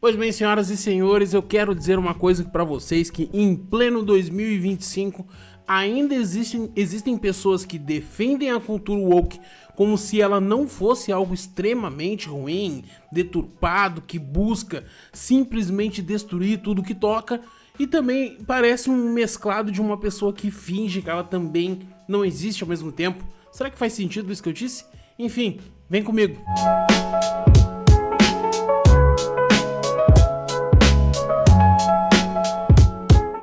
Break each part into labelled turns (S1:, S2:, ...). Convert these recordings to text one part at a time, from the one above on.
S1: Pois bem, senhoras e senhores, eu quero dizer uma coisa para vocês, que em pleno 2025 ainda existem pessoas que defendem a cultura woke como se ela não fosse algo extremamente ruim, deturpado, que busca simplesmente destruir tudo que toca, e também parece um mesclado de uma pessoa que finge que ela também não existe ao mesmo tempo. Será que faz sentido isso que eu disse? Enfim, vem comigo.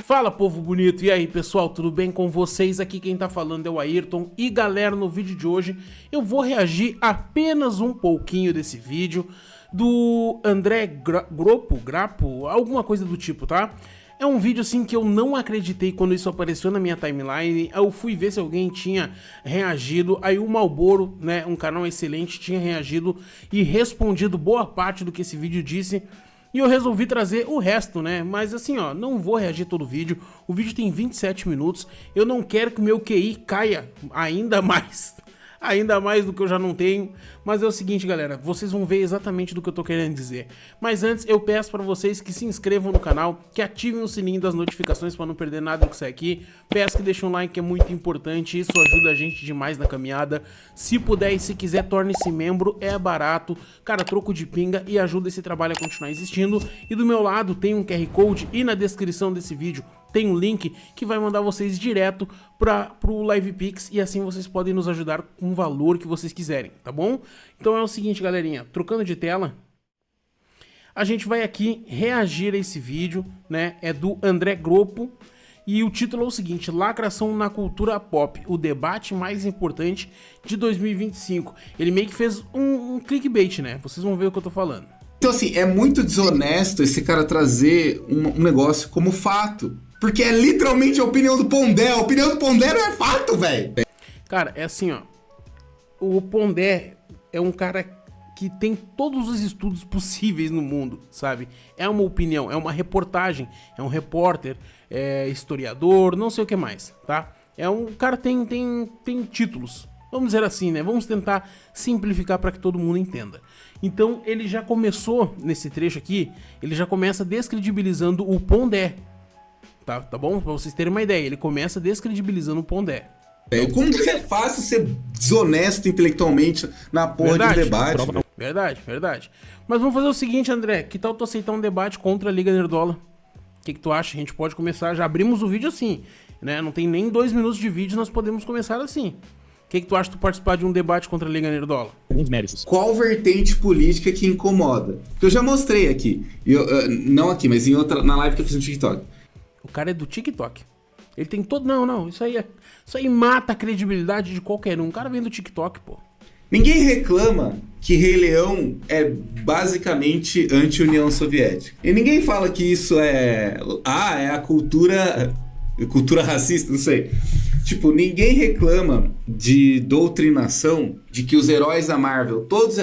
S1: Fala, povo bonito, e aí pessoal, tudo bem com vocês? Aqui quem tá falando é o Ayrton, e galera, no vídeo de hoje eu vou reagir apenas um pouquinho desse vídeo do André Grapo, alguma coisa do tipo, tá? É um vídeo assim que eu não acreditei quando isso apareceu na minha timeline. Eu fui ver se alguém tinha reagido, aí o Malboro, né, um canal excelente, tinha reagido e respondido boa parte do que esse vídeo disse. E eu resolvi trazer o resto, né? Mas assim, ó, não vou reagir todo o vídeo. O vídeo tem 27 minutos. Eu não quero que o meu QI caia ainda mais. Ainda mais do que eu já não tenho. Mas é o seguinte, galera, vocês vão ver exatamente do que eu tô querendo dizer. Mas antes, eu peço pra vocês que se inscrevam no canal, que ativem o sininho das notificações pra não perder nada do que sai aqui. Peço que deixem um like, que é muito importante. Isso ajuda a gente demais na caminhada. Se puder e se quiser, torne-se membro. É barato. Cara, troco de pinga e ajuda esse trabalho a continuar existindo. E do meu lado tem um QR Code e na descrição desse vídeo tem um link que vai mandar vocês direto pro LivePix, e assim vocês podem nos ajudar com o valor que vocês quiserem, tá bom? Então é o seguinte, galerinha, trocando de tela, a gente vai aqui reagir a esse vídeo, né? É do André Grapo, e o título é o seguinte: Lacração na cultura pop, o debate mais importante de 2025. Ele meio que fez um clickbait, né? Vocês vão ver o que eu tô falando.
S2: Então assim, é muito desonesto esse cara trazer um negócio como fato. Porque é literalmente a opinião do Pondé. A opinião do Pondé não é fato, velho.
S1: Cara, é assim, ó. O Pondé é um cara que tem todos os estudos possíveis no mundo, sabe? É uma opinião, é uma reportagem, é um repórter, é historiador, não sei o que mais, tá? É um cara tem títulos. Vamos dizer assim, né? Vamos tentar simplificar para que todo mundo entenda. Então, ele já começou, nesse trecho aqui, ele já começa descredibilizando o Pondé. Tá bom? Pra vocês terem uma ideia, ele começa descredibilizando o Pondé.
S2: Como que é fácil ser desonesto intelectualmente na porra de debate?
S1: Verdade. Mas vamos fazer o seguinte, André, que tal tu aceitar um debate contra a Liga Nerdola? O que tu acha? A gente pode começar, já abrimos o vídeo assim, né? Não tem nem 2 minutos de vídeo, nós podemos começar assim. O que tu acha de tu participar de um debate contra a Liga Nerdola?
S3: Alguns méritos.
S2: Qual vertente política que incomoda? Porque eu já mostrei aqui, não aqui, mas em outra, na live que eu fiz no TikTok.
S1: O cara é do TikTok. Ele tem todo... Não, isso aí mata a credibilidade de qualquer um. O cara vem do TikTok, pô.
S2: Ninguém reclama que Rei Leão é basicamente anti-União Soviética. E ninguém fala que isso é a cultura racista, não sei. Tipo, ninguém reclama de doutrinação, de que os heróis da Marvel, todos...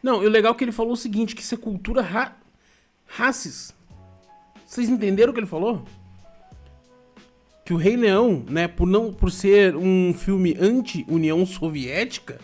S1: Não, e o legal é que ele falou o seguinte, que isso é cultura racis. Vocês entenderam o que ele falou? Que o Rei Leão, né, por ser um filme anti-União Soviética,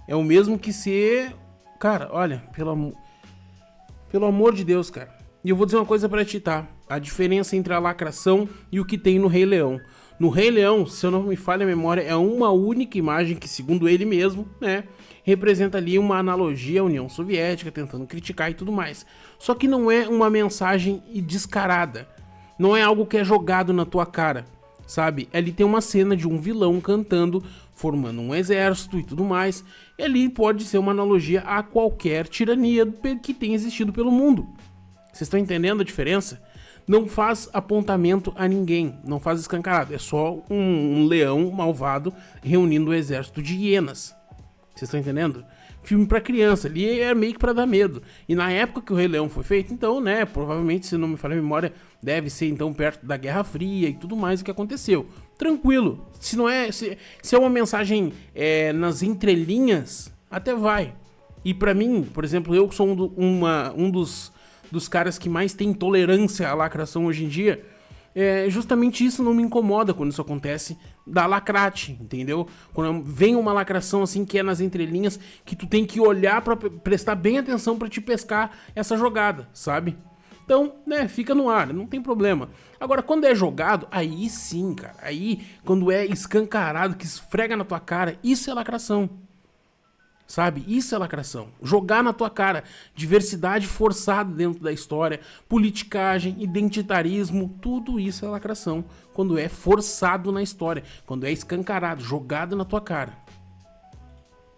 S1: é o mesmo que ser... Cara, olha, pelo amor de Deus, cara. E eu vou dizer uma coisa pra ti, tá? A diferença entre a lacração e o que tem no Rei Leão. No Rei Leão, se eu não me falha a memória, é uma única imagem que, segundo ele mesmo, né, representa ali uma analogia à União Soviética, tentando criticar e tudo mais. Só que não é uma mensagem descarada. Não é algo que é jogado na tua cara, sabe? Ali tem uma cena de um vilão cantando, formando um exército e tudo mais. E ali pode ser uma analogia a qualquer tirania que tenha existido pelo mundo. Vocês estão entendendo a diferença? Não faz apontamento a ninguém, não faz escancarado. É só um leão malvado reunindo um exército de hienas. Vocês estão entendendo? Filme pra criança, ali é meio que pra dar medo. E na época que o Rei Leão foi feito, então, né, provavelmente, se não me falha a memória, deve ser então perto da Guerra Fria e tudo mais o que aconteceu. Tranquilo, se não é, se é uma mensagem nas entrelinhas, até vai. E pra mim, por exemplo, eu que sou um dos caras que mais tem tolerância à lacração hoje em dia, justamente isso não me incomoda quando isso acontece da lacrate, entendeu? Quando vem uma lacração assim que é nas entrelinhas, que tu tem que olhar pra prestar bem atenção pra te pescar essa jogada, sabe? Então, né, fica no ar, não tem problema. Agora, quando é jogado, aí sim, cara. Aí, quando é escancarado, que esfrega na tua cara, isso é lacração. Sabe? Isso é lacração. Jogar na tua cara. Diversidade forçada dentro da história, politicagem, identitarismo, tudo isso é lacração. Quando é forçado na história, quando é escancarado, jogado na tua cara.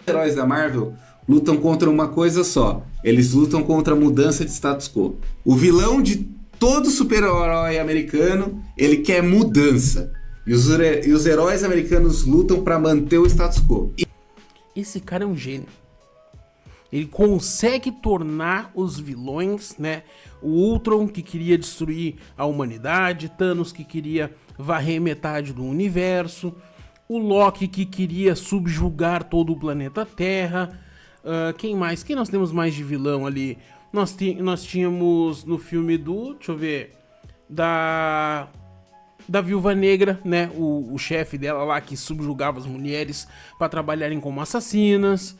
S2: Os heróis da Marvel lutam contra uma coisa só. Eles lutam contra a mudança de status quo. O vilão de todo super-herói americano, ele quer mudança. E os heróis americanos lutam para manter o status quo.
S1: Esse cara é um gênio. Ele consegue tornar os vilões, né? O Ultron, que queria destruir a humanidade, Thanos, que queria varrer metade do universo, o Loki, que queria subjugar todo o planeta Terra. Quem mais? Quem nós temos mais de vilão ali? Nós tínhamos no filme do... Deixa eu ver... Da Viúva Negra, né? O chefe dela lá que subjugava as mulheres para trabalharem como assassinas.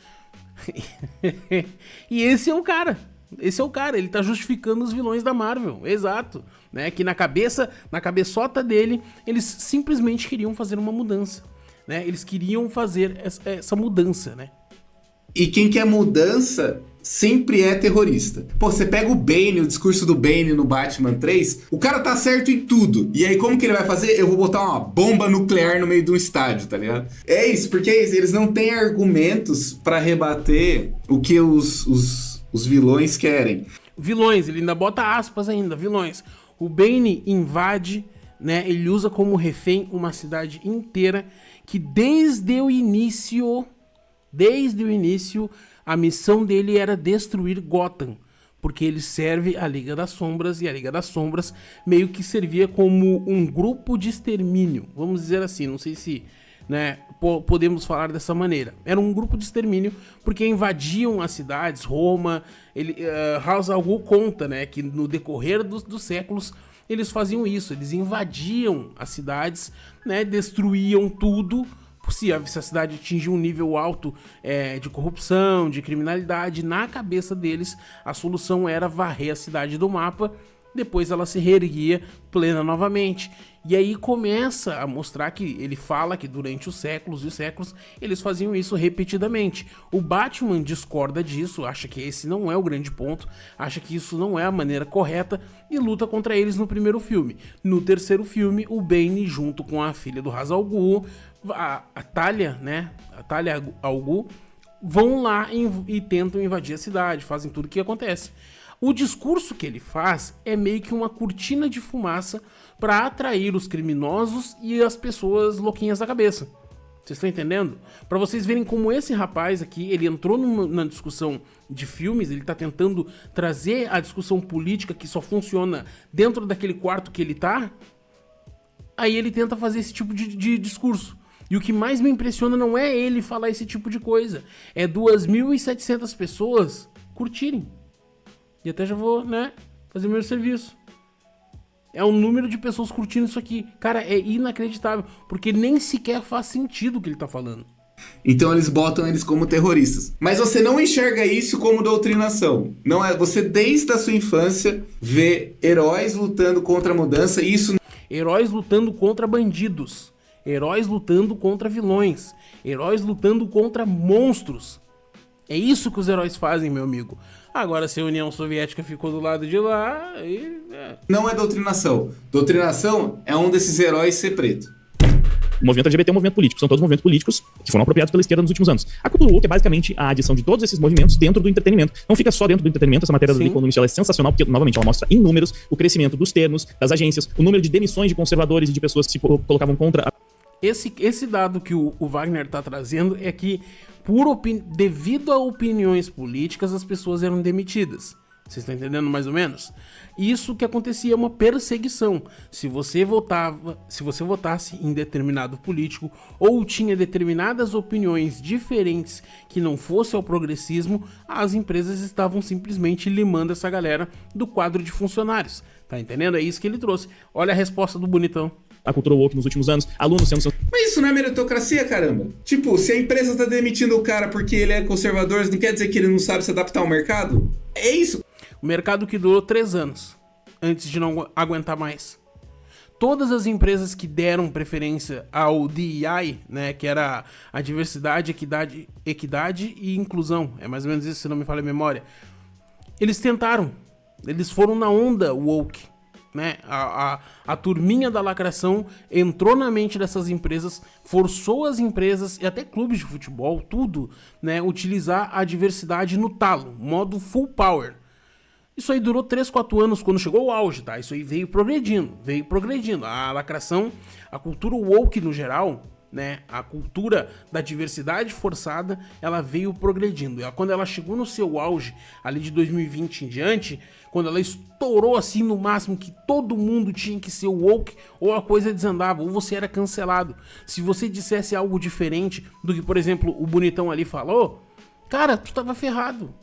S1: E esse é o cara. Esse é o cara. Ele tá justificando os vilões da Marvel. Exato. Né? Que na cabeçota dele, eles simplesmente queriam fazer uma mudança. Né? Eles queriam fazer essa mudança, né?
S2: E quem quer mudança sempre é terrorista. Pô, você pega o Bane, o discurso do Bane no Batman 3, o cara tá certo em tudo. E aí como que ele vai fazer? Eu vou botar uma bomba nuclear no meio de um estádio, tá ligado? É isso, porque eles não têm argumentos pra rebater o que os vilões querem.
S1: Vilões, ele ainda bota aspas ainda, vilões. O Bane invade, né? Ele usa como refém uma cidade inteira que desde o início, a missão dele era destruir Gotham, porque ele serve a Liga das Sombras, e a Liga das Sombras meio que servia como um grupo de extermínio, vamos dizer assim, não sei se, né, podemos falar dessa maneira. Era um grupo de extermínio, porque invadiam as cidades, Roma, Ra's al Ghul conta, né, que no decorrer dos séculos, eles faziam isso, eles invadiam as cidades, né, destruíam tudo. Se a cidade atingir um nível alto de corrupção, de criminalidade, na cabeça deles, a solução era varrer a cidade do mapa, depois ela se reerguia plena novamente. E aí começa a mostrar que ele fala que durante os séculos e séculos eles faziam isso repetidamente. O Batman discorda disso, acha que esse não é o grande ponto, acha que isso não é a maneira correta e luta contra eles no primeiro filme. No terceiro filme, o Bane, junto com a filha do Ra's al Ghul, a Talia, né? A Talia al Ghul, vão lá e tentam invadir a cidade, fazem tudo o que acontece. O discurso que ele faz é meio que uma cortina de fumaça para atrair os criminosos e as pessoas louquinhas da cabeça. Vocês estão entendendo? Para vocês verem como esse rapaz aqui, ele entrou na discussão de filmes, ele tá tentando trazer a discussão política que só funciona dentro daquele quarto que ele tá. Aí ele tenta fazer esse tipo de discurso. E o que mais me impressiona não é ele falar esse tipo de coisa, é 2.700 pessoas curtirem. E até já vou, né, fazer meu serviço. É um número de pessoas curtindo isso aqui. Cara, é inacreditável, porque nem sequer faz sentido o que ele tá falando.
S2: Então eles botam eles como terroristas. Mas você não enxerga isso como doutrinação. Não é, você desde a sua infância vê heróis lutando contra a mudança e isso...
S1: Heróis lutando contra bandidos. Heróis lutando contra vilões. Heróis lutando contra monstros. É isso que os heróis fazem, meu amigo. Agora, se a União Soviética ficou do lado de lá... Aí,
S2: Não é doutrinação. Doutrinação é um desses heróis ser preto.
S3: O movimento LGBT é um movimento político, são todos movimentos políticos que foram apropriados pela esquerda nos últimos anos. A cultura woke é basicamente a adição de todos esses movimentos dentro do entretenimento. Não fica só dentro do entretenimento, essa matéria do The Economist ela é sensacional, porque, novamente, ela mostra em números o crescimento dos termos, das agências, o número de demissões de conservadores e de pessoas que se colocavam contra...
S1: Esse dado que o Wagner tá trazendo é que, devido a opiniões políticas, as pessoas eram demitidas. Vocês estão entendendo mais ou menos? Isso que acontecia é uma perseguição. Se você votasse em determinado político ou tinha determinadas opiniões diferentes que não fosse ao progressismo, as empresas estavam simplesmente limando essa galera do quadro de funcionários. Tá entendendo? É isso que ele trouxe. Olha a resposta do bonitão.
S3: A cultura woke nos últimos anos, alunos sendo...
S2: Mas isso não é meritocracia, caramba? Tipo, se a empresa tá demitindo o cara porque ele é conservador, não quer dizer que ele não sabe se adaptar ao mercado? É isso.
S1: O mercado que durou 3 anos. antes de não aguentar mais. Todas as empresas que deram preferência ao DEI, né, que era a diversidade, equidade e inclusão, é mais ou menos isso, se não me falha a memória, eles tentaram, eles foram na onda woke, né, a turminha da lacração entrou na mente dessas empresas, forçou as empresas e até clubes de futebol, tudo, né, utilizar a diversidade no talo, modo full power. Isso aí durou 3, 4 anos quando chegou o auge, tá? Isso aí veio progredindo. A lacração, a cultura woke no geral, né? A cultura da diversidade forçada, ela veio progredindo. E quando ela chegou no seu auge, ali de 2020 em diante, quando ela estourou assim no máximo que todo mundo tinha que ser woke, ou a coisa desandava, ou você era cancelado. Se você dissesse algo diferente do que, por exemplo, o bonitão ali falou, cara, tu tava ferrado.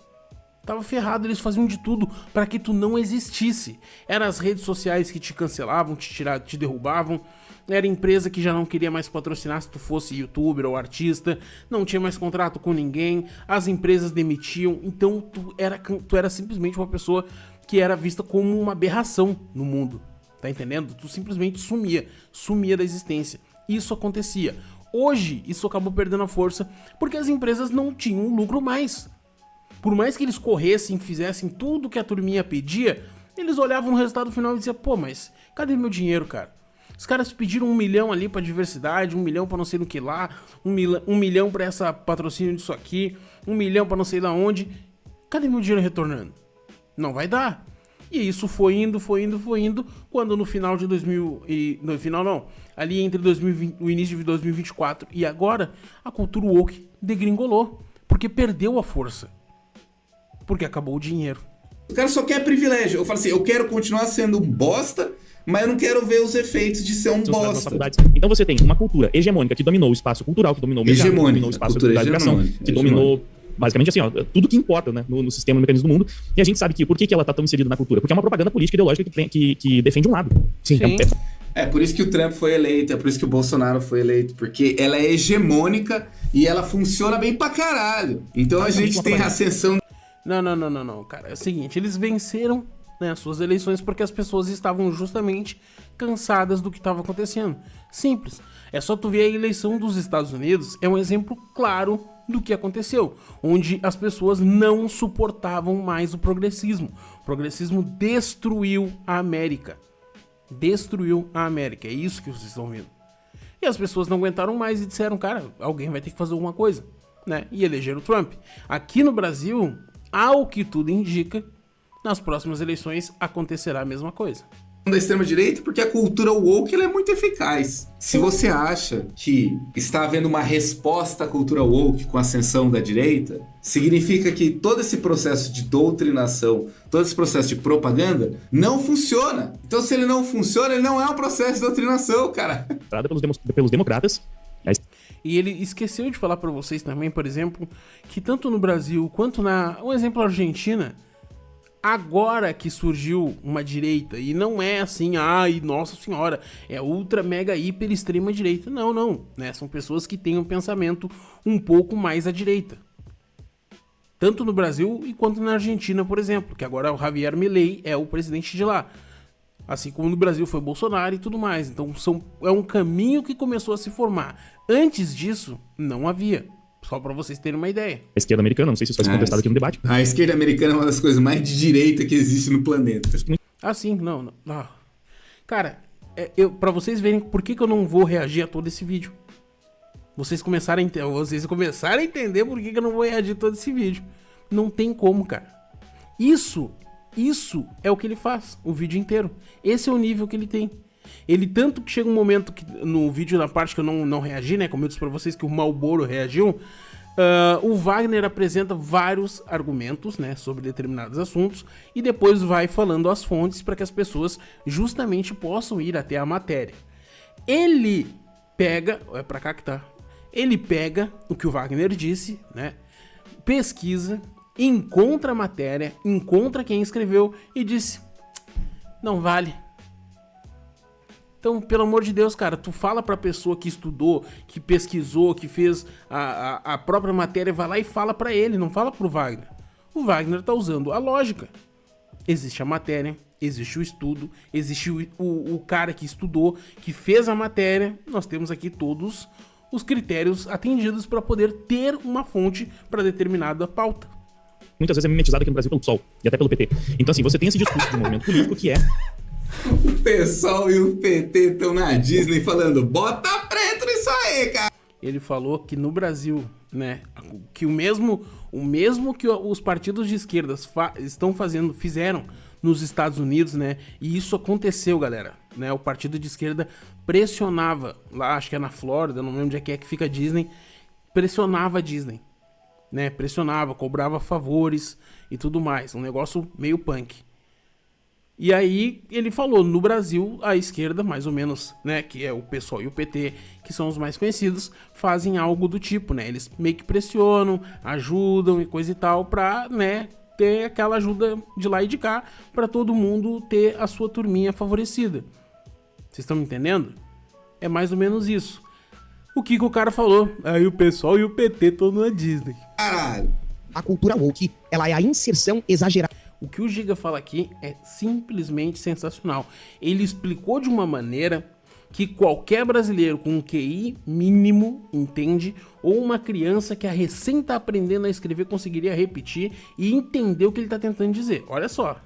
S1: Tava ferrado, eles faziam de tudo para que tu não existisse. Eram as redes sociais que te cancelavam, te derrubavam. Era empresa que já não queria mais patrocinar se tu fosse youtuber ou artista. Não tinha mais contrato com ninguém. As empresas demitiam. Então tu era simplesmente uma pessoa que era vista como uma aberração no mundo. Tá entendendo? Tu simplesmente sumia da existência. Isso acontecia. Hoje, isso acabou perdendo a força porque as empresas não tinham lucro mais. Por mais que eles corressem, fizessem tudo que a turminha pedia, eles olhavam no resultado final e diziam, pô, mas cadê meu dinheiro, cara? Os caras pediram 1 milhão ali pra diversidade, 1 milhão pra não sei no que lá, 1 milhão pra essa patrocínio disso aqui, 1 milhão pra não sei lá onde. Cadê meu dinheiro retornando? Não vai dar. E isso foi indo, quando no final de ali entre o início de 2024 e agora, a cultura woke degringolou, porque perdeu a força. Porque acabou o dinheiro.
S2: O cara só quer privilégio. Eu falo assim, eu quero continuar sendo um bosta, mas eu não quero ver os efeitos de ser um bosta.
S3: Então você tem uma cultura hegemônica que dominou o espaço cultural, que dominou o mercado, que dominou o espaço da educação, que dominou basicamente assim, ó, tudo que importa, né, no sistema, no mecanismo do mundo. E a gente sabe que por que ela tá tão inserida na cultura? Porque é uma propaganda política ideológica que defende um lado.
S1: Sim.
S2: É por isso que o Trump foi eleito, é por isso que o Bolsonaro foi eleito, porque ela é hegemônica e ela funciona bem pra caralho. Então a gente tem a ascensão...
S1: Não, cara. É o seguinte, eles venceram, né, as suas eleições porque as pessoas estavam justamente cansadas do que estava acontecendo. Simples. É só tu ver a eleição dos Estados Unidos, é um exemplo claro do que aconteceu, onde as pessoas não suportavam mais o progressismo. O progressismo destruiu a América. É isso que vocês estão vendo. E as pessoas não aguentaram mais e disseram, cara, alguém vai ter que fazer alguma coisa, né? E elegeram o Trump. Aqui no Brasil, ao que tudo indica, nas próximas eleições acontecerá a mesma coisa.
S2: Da extrema-direita, porque a cultura woke ela é muito eficaz. Se você acha que está havendo uma resposta à cultura woke com a ascensão da direita, significa que todo esse processo de doutrinação, todo esse processo de propaganda não funciona. Então, se ele não funciona, ele não é um processo de doutrinação, cara.
S3: Pelos democratas.
S1: E ele esqueceu de falar para vocês também, por exemplo, que tanto no Brasil quanto um exemplo, Argentina, agora que surgiu uma direita, e não é assim, ai, nossa senhora, é ultra, mega, hiper, extrema direita. Não, né? São pessoas que têm um pensamento um pouco mais à direita. Tanto no Brasil e quanto na Argentina, por exemplo, que agora o Javier Milei é o presidente de lá. Assim como no Brasil foi Bolsonaro e tudo mais. Então é um caminho que começou a se formar. Antes disso, não havia. Só pra vocês terem uma ideia.
S3: A esquerda americana, não sei se isso vai ser contestado aqui no debate.
S2: A esquerda americana é uma das coisas mais de direita que existe no planeta.
S1: Ah, sim, não. Ah. Cara, pra vocês verem por que eu não vou reagir a todo esse vídeo. Vocês começarem a entender por que eu não vou reagir a todo esse vídeo. Não tem como, cara. Isso é o que ele faz, o vídeo inteiro. Esse é o nível que ele tem. Ele tanto que chega um momento que no vídeo, na parte que eu não reagi, né? Como eu disse pra vocês que o Malboro reagiu, o Wagner apresenta vários argumentos, né? Sobre determinados assuntos e depois vai falando as fontes para que as pessoas justamente possam ir até a matéria. Ele pega... É pra cá que tá. Ele pega o que o Wagner disse, né? Pesquisa, encontra a matéria, encontra quem escreveu e disse: não vale. Então, pelo amor de Deus, cara, tu fala pra pessoa que estudou, que pesquisou, que fez a própria matéria, vai lá e fala pra ele, não fala pro Wagner. O Wagner tá usando a lógica. Existe a matéria, existe o estudo, existe o cara que estudou, que fez a matéria. Nós temos aqui todos os critérios atendidos para poder ter uma fonte para determinada pauta.
S3: Muitas vezes é mimetizado aqui no Brasil pelo PSOL e até pelo PT. Então, assim, você tem esse discurso de um movimento político que é...
S2: O PSOL e o PT estão na Disney falando, bota preto nisso aí, cara.
S1: Ele falou que no Brasil, né, que o mesmo que os partidos de esquerda fizeram nos Estados Unidos, né, e isso aconteceu, galera, né, o partido de esquerda pressionava, lá acho que é na Flórida, não lembro onde é que fica a Disney, pressionava a Disney, né, cobrava favores e tudo mais, um negócio meio punk. E aí ele falou, no Brasil, a esquerda, mais ou menos, né, que é o PSOL e o PT, que são os mais conhecidos, fazem algo do tipo, né, eles meio que pressionam, ajudam e coisa e tal, pra, né, ter aquela ajuda de lá e de cá, pra todo mundo ter a sua turminha favorecida. Vocês estão me entendendo? É mais ou menos isso. O que o cara falou? Aí o PSOL e o PT estão na Disney.
S2: Caralho.
S4: A cultura woke, ela é a inserção exagerada.
S1: O que o Giga fala aqui é simplesmente sensacional. Ele explicou de uma maneira que qualquer brasileiro com um QI mínimo entende, ou uma criança que recém está aprendendo a escrever conseguiria repetir e entender o que ele está tentando dizer. Olha só.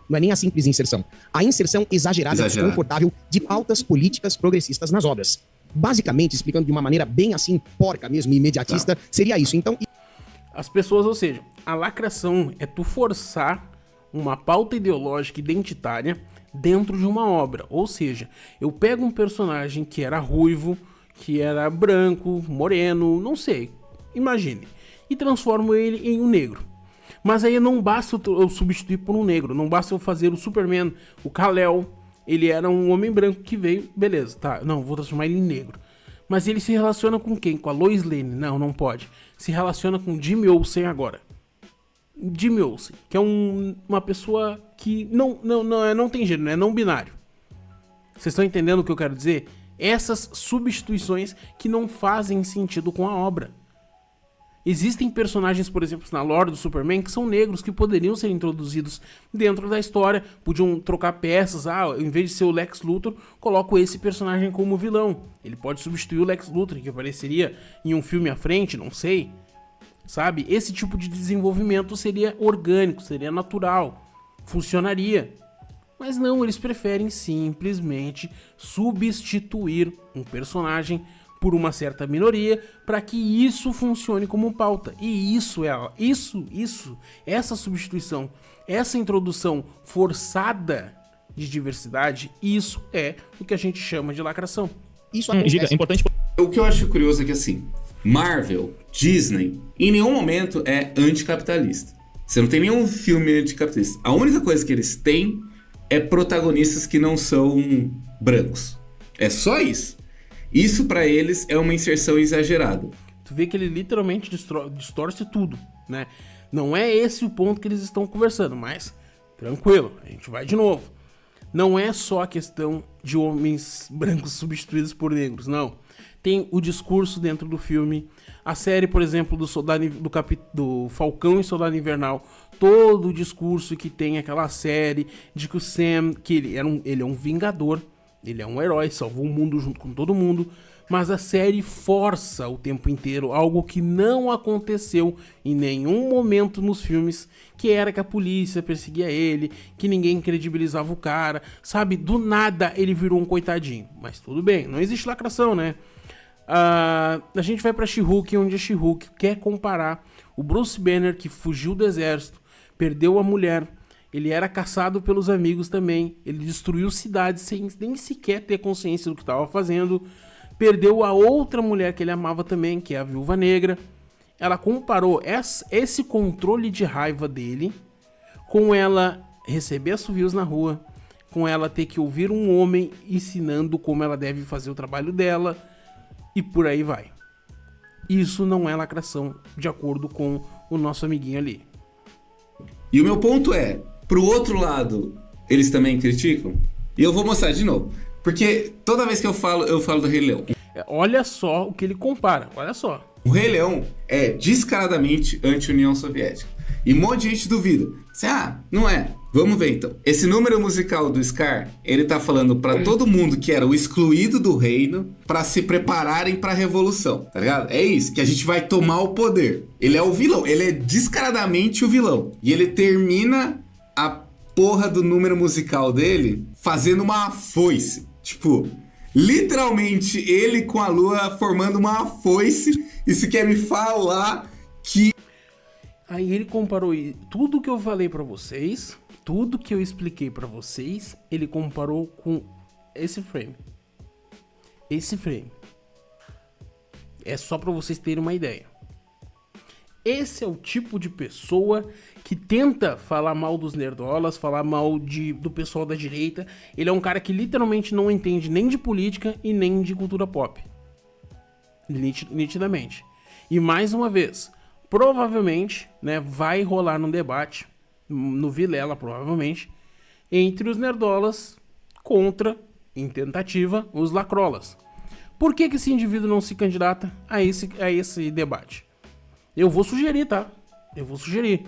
S4: Não é nem a simples inserção. A inserção exagerada e desconfortável de pautas políticas progressistas nas obras. Basicamente, explicando de uma maneira bem assim, porca mesmo, imediatista, seria isso. Então...
S1: As pessoas, ou seja, a lacração é tu forçar uma pauta ideológica identitária dentro de uma obra. Ou seja, eu pego um personagem que era ruivo, que era branco, moreno, não sei, imagine, e transformo ele em um negro. Mas aí não basta eu substituir por um negro, não basta eu fazer o Superman, o Kal-El, ele era um homem branco que veio, beleza, tá, não, vou transformar ele em negro. Mas ele se relaciona com quem? Com a Lois Lane? Não, não pode. Se relaciona com Jimmy Olsen agora. Jimmy Olsen, que é uma pessoa que não tem gênero, é não binário. Vocês estão entendendo o que eu quero dizer? Essas substituições que não fazem sentido com a obra. Existem personagens, por exemplo, na lore do Superman, que são negros, que poderiam ser introduzidos dentro da história, podiam trocar peças, em vez de ser o Lex Luthor, coloco esse personagem como vilão. Ele pode substituir o Lex Luthor, que apareceria em um filme à frente, não sei. Sabe? Esse tipo de desenvolvimento seria orgânico, seria natural, funcionaria. Mas não, eles preferem simplesmente substituir um personagem por uma certa minoria para que isso funcione como pauta. E essa substituição, essa introdução forçada de diversidade, isso é o que a gente chama de lacração.
S4: Isso
S3: Giga, é importante...
S2: O que eu acho curioso é que assim, Marvel, Disney, em nenhum momento é anticapitalista. Você não tem nenhum filme anticapitalista. A única coisa que eles têm é protagonistas que não são brancos. É só isso. Isso pra eles é uma inserção exagerada.
S1: Tu vê que ele literalmente distorce tudo, né? Não é esse o ponto que eles estão conversando, mas tranquilo, a gente vai de novo. Não é só a questão de homens brancos substituídos por negros, não. Tem o discurso dentro do filme, a série, por exemplo, do Falcão e Soldado Invernal, todo o discurso que tem aquela série de que o Sam, que ele é um vingador, ele é um herói, salvou o mundo junto com todo mundo, mas a série força o tempo inteiro algo que não aconteceu em nenhum momento nos filmes, que era que a polícia perseguia ele, que ninguém credibilizava o cara, sabe? Do nada ele virou um coitadinho, mas tudo bem, não existe lacração, né? A gente vai pra She-Hulk, onde a She-Hulk quer comparar o Bruce Banner, que fugiu do exército, perdeu a mulher, ele era caçado pelos amigos também, ele destruiu cidades sem nem sequer ter consciência do que estava fazendo, perdeu a outra mulher que ele amava também, que é a Viúva Negra. Ela comparou esse controle de raiva dele com ela receber assovios na rua, com ela ter que ouvir um homem ensinando como ela deve fazer o trabalho dela, e por aí vai. Isso não é lacração, de acordo com o nosso amiguinho ali.
S2: E o meu ponto é, pro outro lado, eles também criticam? E eu vou mostrar de novo. Porque toda vez que eu falo do Rei Leão.
S1: Olha só o que ele compara, olha só.
S2: O Rei Leão é descaradamente anti-União Soviética. E um monte de gente duvida. Você, não é. Vamos ver então. Esse número musical do Scar, ele tá falando pra todo mundo que era o excluído do reino pra se prepararem pra revolução, tá ligado? É isso, que a gente vai tomar o poder. Ele é o vilão, ele é descaradamente o vilão. E ele termina a porra do número musical dele fazendo uma foice. Tipo, literalmente ele com a lua formando uma foice. E se quer me falar que...
S1: Aí ele comparou tudo que eu falei pra vocês, tudo que eu expliquei pra vocês, ele comparou com esse frame. Esse frame. É só pra vocês terem uma ideia. Esse é o tipo de pessoa que tenta falar mal dos nerdolas, falar mal do pessoal da direita. Ele é um cara que literalmente não entende nem de política e nem de cultura pop. Nitidamente. E mais uma vez, provavelmente, né, vai rolar um debate, no Vilela provavelmente, entre os nerdolas contra, em tentativa, os lacrolas. Por que esse indivíduo não se candidata a esse debate? Eu vou sugerir, tá? Eu vou sugerir.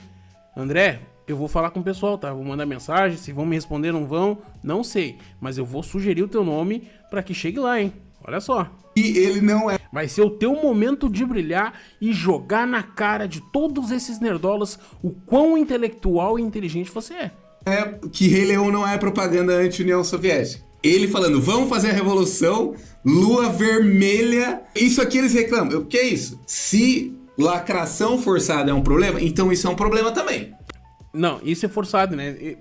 S1: André, eu vou falar com o pessoal, tá? Vou mandar mensagem, se vão me responder, não vão, não sei. Mas eu vou sugerir o teu nome pra que chegue lá, hein? Olha só.
S2: E ele não é...
S1: Vai ser o teu momento de brilhar e jogar na cara de todos esses nerdolas o quão intelectual e inteligente você é.
S2: Que Rei Leão não é propaganda anti-União Soviética. Ele falando, vamos fazer a revolução, lua vermelha. Isso aqui eles reclamam. O que é isso? Se lacração forçada é um problema, então isso é um problema também.
S1: Não, isso é forçado, né?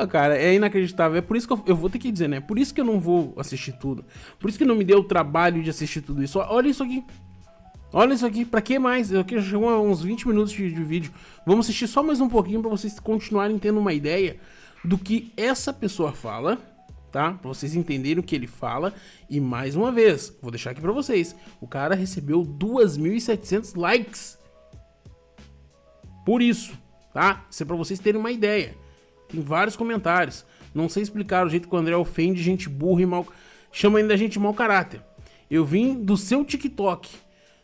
S1: Cara, é inacreditável. É por isso que eu vou ter que dizer, né? Por isso que eu não vou assistir tudo. Por isso que não me deu o trabalho de assistir tudo isso. Olha isso aqui. Olha isso aqui. Pra que mais? Aqui chegou a uns 20 minutos de vídeo. Vamos assistir só mais um pouquinho pra vocês continuarem tendo uma ideia do que essa pessoa fala, tá? Pra vocês entenderem o que ele fala. E mais uma vez, vou deixar aqui pra vocês. O cara recebeu 2.700 likes. Por isso, tá? Isso é pra vocês terem uma ideia. Tem vários comentários. Não sei explicar o jeito que o André ofende gente burra e mal... Chama ainda gente mau caráter. Eu vim do seu TikTok.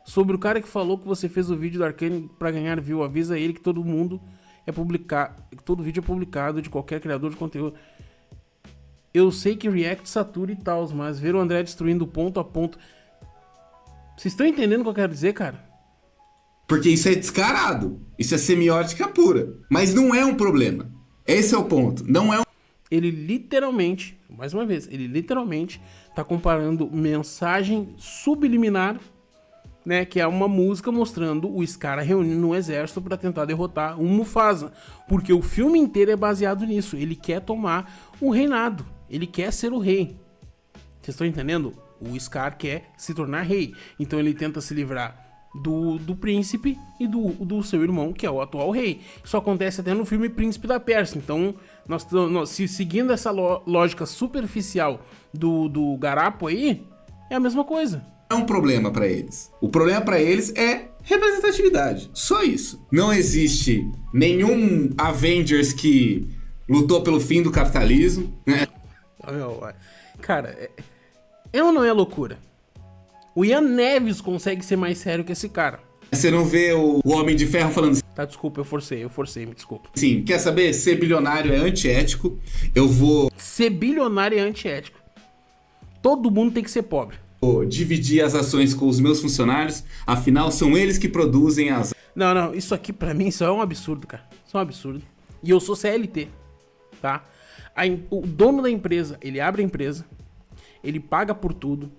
S1: Sobre o cara que falou que você fez o vídeo do Arcane pra ganhar view. Avisa ele que todo mundo é publicado. Todo vídeo é publicado de qualquer criador de conteúdo. Eu sei que React satura e tal, mas ver o André destruindo ponto a ponto... Vocês estão entendendo o que eu quero dizer, cara?
S2: Porque isso é descarado. Isso é semiótica pura. Mas não é um problema. Esse é o ponto. Não é um...
S1: Ele literalmente, mais uma vez, ele literalmente tá comparando mensagem subliminar, né, que é uma música mostrando o Scar reunindo um exército para tentar derrotar o Mufasa, porque o filme inteiro é baseado nisso. Ele quer tomar o reinado, ele quer ser o rei. Vocês estão entendendo? O Scar quer se tornar rei, então ele tenta se livrar do príncipe e do seu irmão, que é o atual rei. Isso acontece até no filme Príncipe da Pérsia. Então, nós seguindo essa lógica superficial do Garapo aí, é a mesma coisa.
S2: É um problema pra eles. O problema pra eles é representatividade. Só isso. Não existe nenhum Avengers que lutou pelo fim do capitalismo, né?
S1: Cara, é ou não é loucura? O Ian Neves consegue ser mais sério que esse cara.
S2: Você não vê o Homem de Ferro falando...
S1: Tá, desculpa, eu forcei, me desculpa.
S2: Sim, quer saber? Ser bilionário é antiético. Eu vou...
S1: Ser bilionário é antiético. Todo mundo tem que ser pobre.
S2: Vou dividir as ações com os meus funcionários. Afinal, são eles que produzem as...
S1: Não, isso aqui pra mim, isso é um absurdo, cara. Isso é um absurdo. E eu sou CLT, tá? O dono da empresa, ele abre a empresa, ele paga por tudo,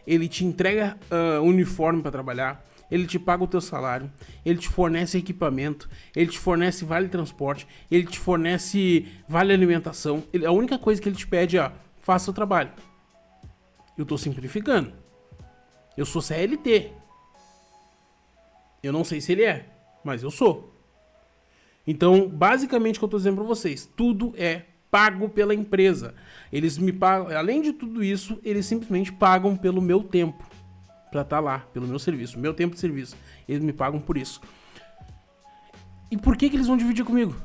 S1: ele te entrega uniforme pra trabalhar, ele te paga o teu salário, ele te fornece equipamento, ele te fornece vale transporte, ele te fornece vale alimentação. A única coisa que ele te pede é, faça o trabalho. Eu tô simplificando. Eu sou CLT. Eu não sei se ele é, mas eu sou. Então, basicamente o que eu tô dizendo pra vocês, tudo é pago pela empresa. Eles me pagam, além de tudo isso, eles simplesmente pagam pelo meu tempo pra estar lá, pelo meu serviço, meu tempo de serviço. Eles me pagam por isso. E por que eles vão dividir comigo?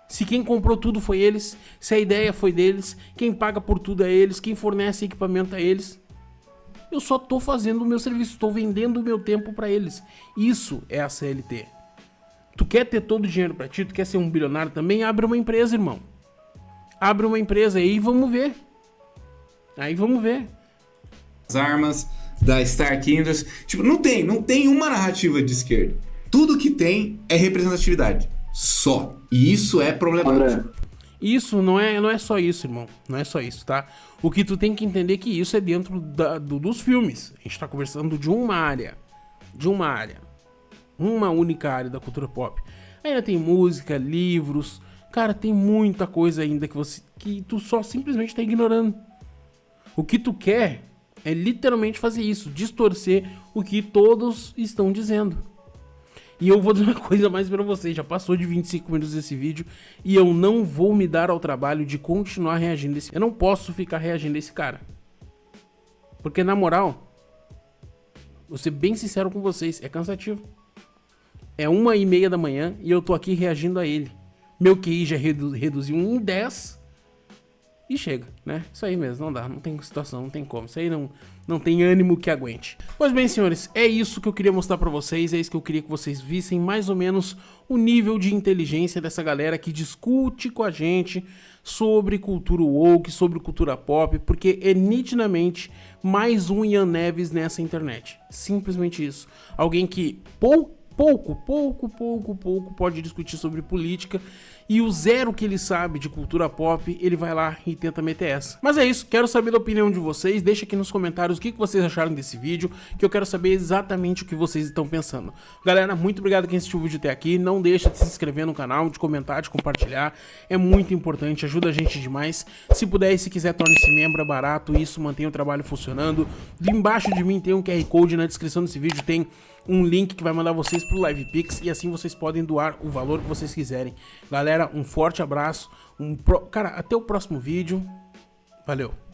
S1: Se quem comprou tudo foi eles, se a ideia foi deles, quem paga por tudo é eles, quem fornece equipamento é eles. Eu só tô fazendo o meu serviço, tô vendendo o meu tempo pra eles. Isso é a CLT. Tu quer ter todo o dinheiro pra ti? Tu quer ser um bilionário também? Abre uma empresa, irmão. Abre uma empresa aí e vamos ver. Aí vamos ver.
S2: As armas da Stark Industries. Tipo, não tem uma narrativa de esquerda. Tudo que tem é representatividade. Só. E isso é problemático.
S1: Isso não é só isso, irmão. Não é só isso, tá? O que tu tem que entender é que isso é dentro dos filmes. A gente tá conversando de uma área. De uma área. Uma única área da cultura pop. Ainda tem música, livros. Cara, tem muita coisa ainda que tu só simplesmente tá ignorando. O que tu quer é literalmente fazer isso. Distorcer o que todos estão dizendo. E eu vou dizer uma coisa mais pra vocês. Já passou de 25 minutos esse vídeo. E eu não vou me dar ao trabalho de continuar reagindo a esse... Eu não posso ficar reagindo a esse cara. Porque, na moral, vou ser bem sincero com vocês, é cansativo. É 1h30 da manhã e eu tô aqui reagindo a ele. Meu QI já reduziu em 10. E chega, né? Isso aí mesmo, não dá, não tem situação, não tem como. Isso aí não tem ânimo que aguente. Pois bem, senhores, é isso que eu queria mostrar pra vocês. É isso que eu queria que vocês vissem mais ou menos o nível de inteligência dessa galera que discute com a gente sobre cultura woke, sobre cultura pop, porque é nitidamente mais um Ian Neves nessa internet. Simplesmente isso. Alguém que pouco pode discutir sobre política, e o zero que ele sabe de cultura pop, ele vai lá e tenta meter essa. Mas é isso, quero saber da opinião de vocês, deixa aqui nos comentários o que vocês acharam desse vídeo, que eu quero saber exatamente o que vocês estão pensando. Galera, muito obrigado quem assistiu o vídeo até aqui, não deixa de se inscrever no canal, de comentar, de compartilhar, é muito importante, ajuda a gente demais. Se puder e se quiser, torne-se membro, é barato, isso mantém o trabalho funcionando. Embaixo de mim tem um QR Code, na descrição desse vídeo tem um link que vai mandar vocês pro LivePix e assim vocês podem doar o valor que vocês quiserem. Galera, um forte abraço, cara, até o próximo vídeo, valeu!